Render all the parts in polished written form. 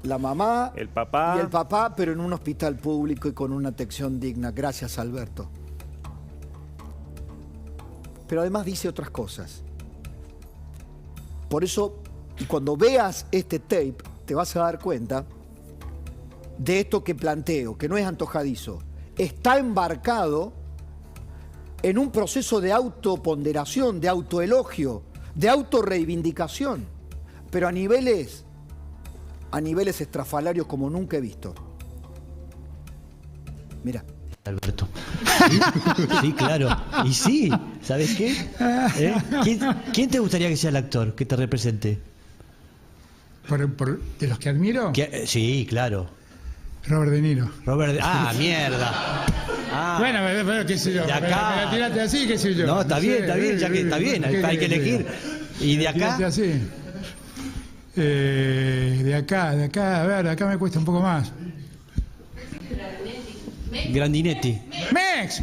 la mamá el papá. y el papá, pero en un hospital público y con una atención digna. Gracias, Alberto. Pero además dice otras cosas. Por eso, cuando veas este tape, te vas a dar cuenta de esto que planteo, que no es antojadizo. Está embarcado en un proceso de autoponderación, de autoelogio, de autorreivindicación, pero a niveles estrafalarios como nunca he visto. Mira. Alberto. Sí, claro. Y sí, ¿sabes qué? ¿Quién te gustaría que sea el actor que te represente? ¿De los que admiro? Sí, claro. Robert De Niro. Mierda. Bueno, qué sé yo. De acá. Me tiraste así, qué sé yo. No, está bien, ya que está bien, hay que elegir. ¿Y de acá? Así. De acá, a ver, acá me cuesta un poco más. Grandinetti. ¡Mex!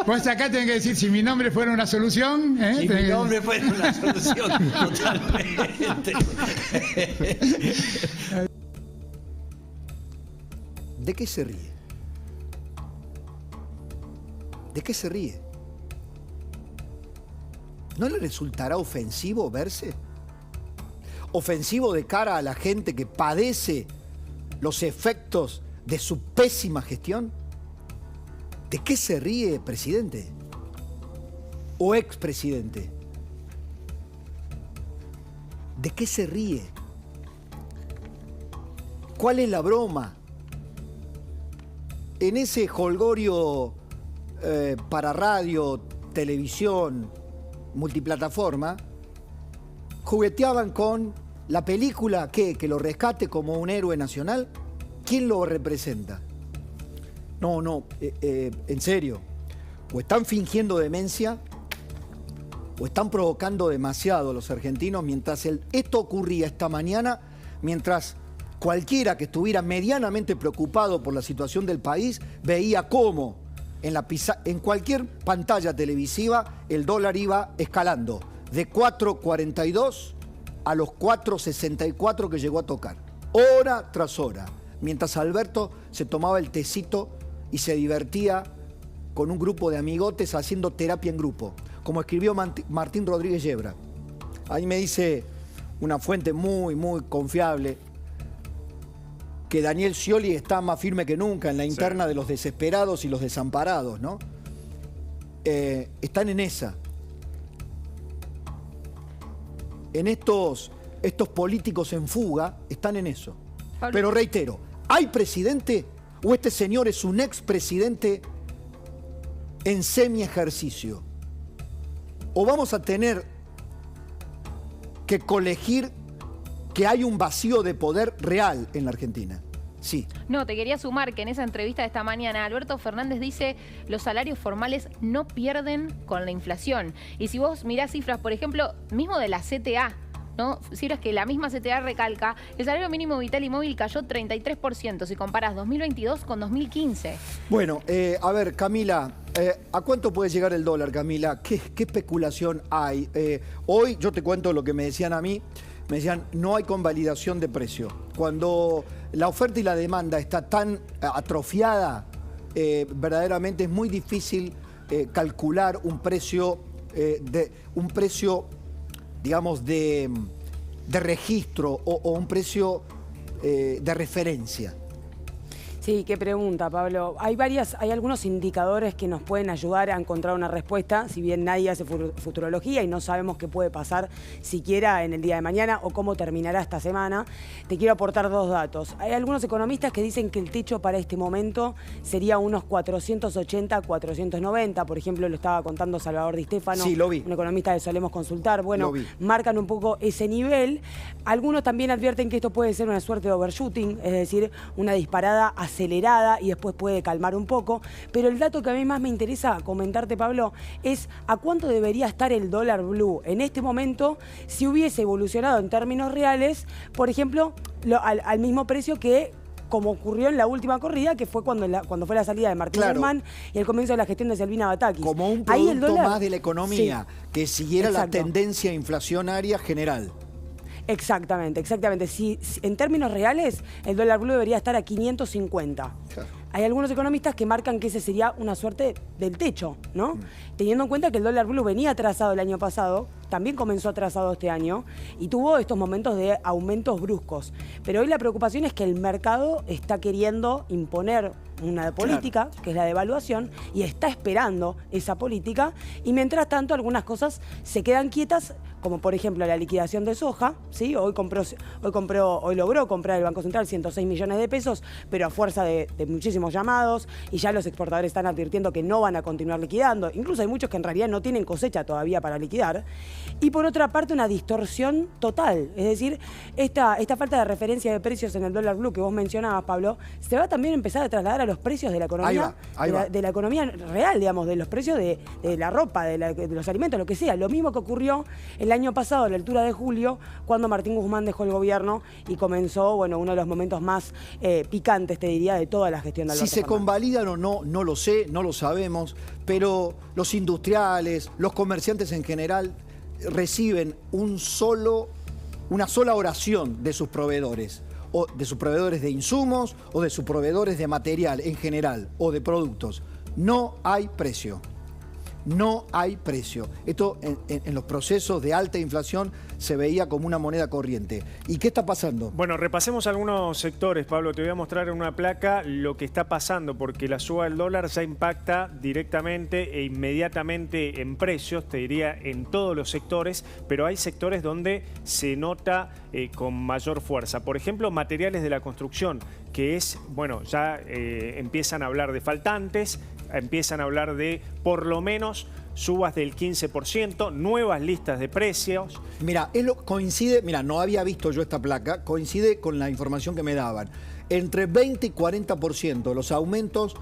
Vos acá tenés que decir, si mi nombre fuera una solución... Si mi nombre fuera una solución, totalmente. ¿De qué se ríe? ¿De qué se ríe? ¿No le resultará ofensivo verse? ¿Ofensivo de cara a la gente que padece los efectos de su pésima gestión? ¿De qué se ríe, presidente? ¿O expresidente? ¿De qué se ríe? ¿Cuál es la broma? En ese jolgorio para radio, televisión, multiplataforma, jugueteaban con la película que lo rescate como un héroe nacional. ¿Quién lo representa? No, en serio. O están fingiendo demencia o están provocando demasiado a los argentinos mientras esto ocurría esta mañana, mientras cualquiera que estuviera medianamente preocupado por la situación del país veía cómo en cualquier pantalla televisiva el dólar iba escalando de 4.42 a los 4.64 que llegó a tocar, hora tras hora, mientras Alberto se tomaba el tecito y se divertía con un grupo de amigotes haciendo terapia en grupo, como escribió Martín Rodríguez Yebra. Ahí me dice una fuente muy confiable que Daniel Scioli está más firme que nunca en la interna de los desesperados y los desamparados, ¿no? Están en esa. En estos políticos en fuga están en eso. Pablo. Pero reitero, ¿hay presidente o este señor es un expresidente en semi-ejercicio? ¿O vamos a tener que colegir que hay un vacío de poder real en la Argentina? Sí. No, te quería sumar que en esa entrevista de esta mañana Alberto Fernández dice los salarios formales no pierden con la inflación. Y si vos mirás cifras, por ejemplo, mismo de la CTA, ¿no? Cifras que la misma CTA recalca, el salario mínimo vital y móvil cayó 33% si comparás 2022 con 2015. Bueno, a ver, Camila, ¿a cuánto puede llegar el dólar, Camila? ¿Qué especulación hay? Hoy yo te cuento lo que me decían a mí. Me decían, no hay convalidación de precio. Cuando la oferta y la demanda está tan atrofiada, verdaderamente es muy difícil calcular un precio, digamos, de registro o un precio de referencia. Sí, qué pregunta, Pablo. Hay algunos indicadores que nos pueden ayudar a encontrar una respuesta, si bien nadie hace futurología y no sabemos qué puede pasar siquiera en el día de mañana o cómo terminará esta semana. Te quiero aportar dos datos. Hay algunos economistas que dicen que el techo para este momento sería unos 480, 490. Por ejemplo, lo estaba contando Salvador Di Stéfano, sí, lo vi. Un economista que solemos consultar. Bueno, marcan un poco ese nivel. Algunos también advierten que esto puede ser una suerte de overshooting, es decir, una disparada acelerada y después puede calmar un poco, pero el dato que a mí más me interesa comentarte, Pablo, es a cuánto debería estar el dólar blue en este momento si hubiese evolucionado en términos reales, por ejemplo, al mismo precio que como ocurrió en la última corrida, que fue cuando fue la salida de Martín Guzmán y el comienzo de la gestión de Silvina Batakis. Como un producto más de la economía, que siguiera la tendencia inflacionaria general. Exactamente. Si en términos reales, el dólar blue debería estar a 550. Claro. Hay algunos economistas que marcan que ese sería una suerte del techo, ¿no? Teniendo en cuenta que el dólar blue venía atrasado el año pasado, también comenzó atrasado este año y tuvo estos momentos de aumentos bruscos. Pero hoy la preocupación es que el mercado está queriendo imponer una política, que es la devaluación, y está esperando esa política, y mientras tanto algunas cosas se quedan quietas, como por ejemplo la liquidación de soja, ¿sí? Hoy logró comprar el Banco Central 106 millones de pesos, pero a fuerza de muchísimos llamados, y ya los exportadores están advirtiendo que no van a continuar liquidando. Incluso hay muchos que en realidad no tienen cosecha todavía para liquidar. Y por otra parte, una distorsión total. Es decir, esta falta de referencia de precios en el dólar blue que vos mencionabas, Pablo, se va también a empezar a trasladar a los precios de la economía, de la economía real, digamos, de los precios de la ropa, de los alimentos, lo que sea. Lo mismo que ocurrió el año pasado, a la altura de julio, cuando Martín Guzmán dejó el gobierno y comenzó, bueno, uno de los momentos más picantes, te diría, de toda la gestión de Alberto Si se Fernández. convalidan o no, no lo sé, no lo sabemos, pero los industriales, los comerciantes en general, reciben una sola oración de sus proveedores, o de sus proveedores de insumos, o de sus proveedores de material en general, o de productos. No hay precio. No hay precio. Esto en los procesos de alta inflación se veía como una moneda corriente. ¿Y qué está pasando? Bueno, repasemos algunos sectores, Pablo. Te voy a mostrar en una placa lo que está pasando, porque la suba del dólar ya impacta directamente e inmediatamente en precios, te diría en todos los sectores, pero hay sectores donde se nota con mayor fuerza. Por ejemplo, materiales de la construcción, que es, bueno, ya empiezan a hablar de faltantes, empiezan a hablar de por lo menos subas del 15%, nuevas listas de precios. Mira, coincide, no había visto yo esta placa, coincide con la información que me daban. Entre 20 y 40% los aumentos,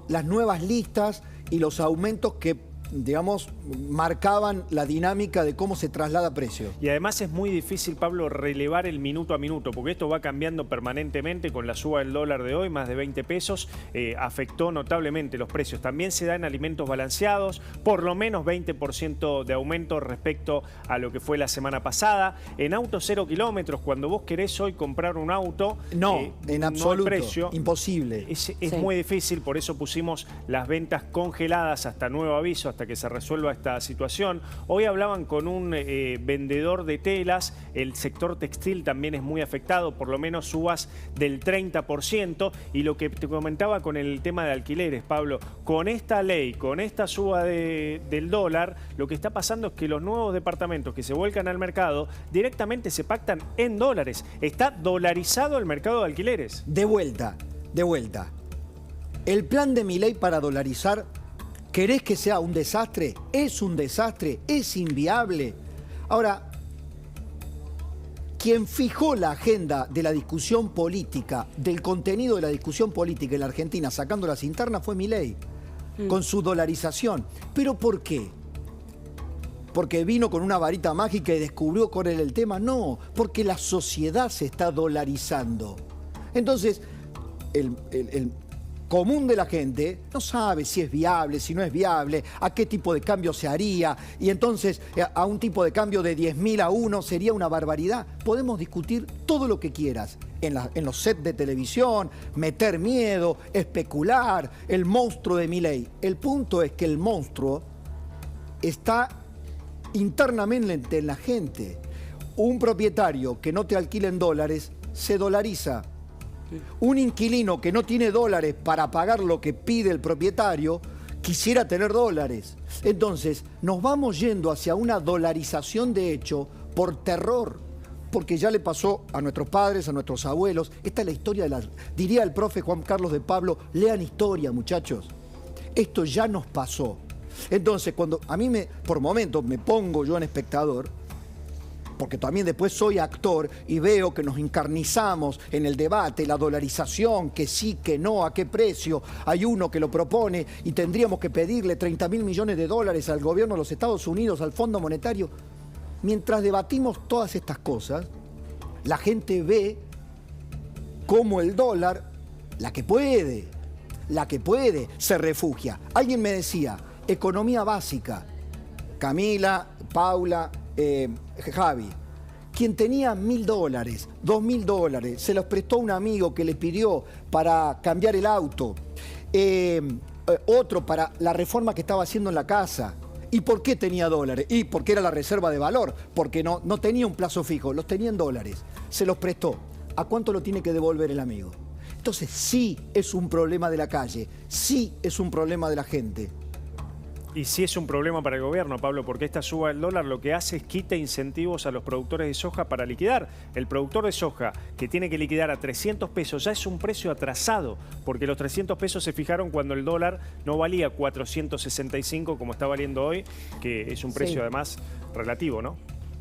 las nuevas listas y los aumentos que, digamos, marcaban la dinámica de cómo se traslada precio. Y además es muy difícil, Pablo, relevar el minuto a minuto, porque esto va cambiando permanentemente. Con la suba del dólar de hoy, más de 20 pesos, afectó notablemente los precios. También se da en alimentos balanceados, por lo menos 20% de aumento respecto a lo que fue la semana pasada. En autos 0 kilómetros, cuando vos querés hoy comprar un auto, en absoluto, no hay precio. Imposible. Es muy difícil, por eso pusimos las ventas congeladas hasta nuevo aviso, hasta que se resuelva esta situación. Hoy hablaban con un vendedor de telas. El sector textil también es muy afectado, por lo menos subas del 30%. Y lo que te comentaba con el tema de alquileres, Pablo, con esta ley, con esta suba del dólar, lo que está pasando es que los nuevos departamentos que se vuelcan al mercado directamente se pactan en dólares. Está dolarizado el mercado de alquileres. De vuelta. El plan de Milei para dolarizar, ¿querés que sea un desastre? Es un desastre, es inviable. Ahora, quien fijó la agenda de la discusión política, del contenido de la discusión política en la Argentina, sacando las internas, fue Milei, con su dolarización. ¿Pero por qué? ¿Porque vino con una varita mágica y descubrió cuál era el tema? No, porque la sociedad se está dolarizando. Entonces, el común de la gente no sabe si es viable, si no es viable, a qué tipo de cambio se haría, y entonces a un tipo de cambio de 10.000 a 1 sería una barbaridad. Podemos discutir todo lo que quieras en los sets de televisión, meter miedo, especular, el monstruo de Milei. El punto es que el monstruo está internamente en la gente. Un propietario que no te alquila en dólares se dolariza. Un inquilino que no tiene dólares para pagar lo que pide el propietario, quisiera tener dólares. Entonces, nos vamos yendo hacia una dolarización de hecho por terror, porque ya le pasó a nuestros padres, a nuestros abuelos. Esta es la historia diría el profe Juan Carlos de Pablo, lean historia, muchachos. Esto ya nos pasó. Entonces, cuando a mí por momentos me pongo yo en espectador, porque también después soy actor y veo que nos encarnizamos en el debate, la dolarización, que sí, que no, a qué precio. Hay uno que lo propone y tendríamos que pedirle 30.000 millones de dólares al gobierno de los Estados Unidos, al Fondo Monetario. Mientras debatimos todas estas cosas, la gente ve cómo el dólar, la que puede, se refugia. Alguien me decía, economía básica. Camila, Paula, Javi, Quien tenía $1000, $2000, se los prestó un amigo que le pidió para cambiar el auto, otro para la reforma que estaba haciendo en la casa. ¿Y por qué tenía dólares? Y porque era la reserva de valor, porque no tenía un plazo fijo, los tenía en dólares, se los prestó. ¿A cuánto lo tiene que devolver el amigo? Entonces sí es un problema de la calle, sí es un problema de la gente. Y sí es un problema para el gobierno, Pablo, porque esta suba del dólar lo que hace es quita incentivos a los productores de soja para liquidar. El productor de soja que tiene que liquidar a 300 pesos ya es un precio atrasado, porque los 300 pesos se fijaron cuando el dólar no valía 465 como está valiendo hoy, que es un precio además relativo, ¿no?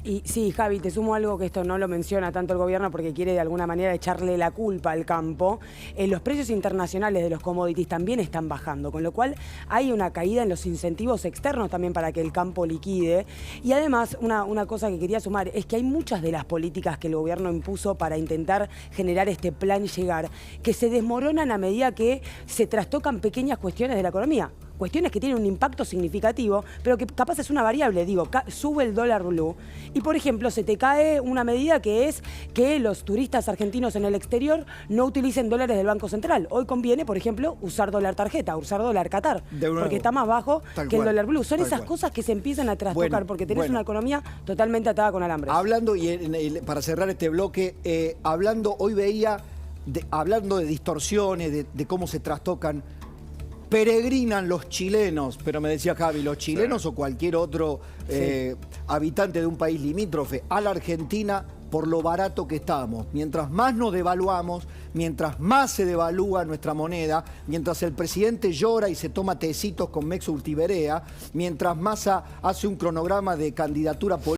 Y sí, Javi, te sumo algo que esto no lo menciona tanto el gobierno porque quiere de alguna manera echarle la culpa al campo. Los precios internacionales de los commodities también están bajando, con lo cual hay una caída en los incentivos externos también para que el campo liquide. Y además, una cosa que quería sumar es que hay muchas de las políticas que el gobierno impuso para intentar generar este plan llegar, que se desmoronan a medida que se trastocan pequeñas cuestiones de la economía. Cuestiones que tienen un impacto significativo, pero que capaz es una variable, digo, sube el dólar blue y, por ejemplo, se te cae una medida que es que los turistas argentinos en el exterior no utilicen dólares del Banco Central. Hoy conviene, por ejemplo, usar dólar tarjeta, usar dólar Qatar, porque está más bajo que el dólar blue. Son esas cosas que se empiezan a trastocar porque tenés una economía totalmente atada con alambres. Hablando, para cerrar este bloque, hoy veía, hablando de distorsiones, de cómo se trastocan, peregrinan los chilenos, pero me decía Javi, los chilenos o cualquier otro habitante de un país limítrofe a la Argentina por lo barato que estamos. Mientras más nos devaluamos, mientras más se devalúa nuestra moneda, mientras el presidente llora y se toma tecitos con Mex Urtiberea, mientras Massa hace un cronograma de candidatura política,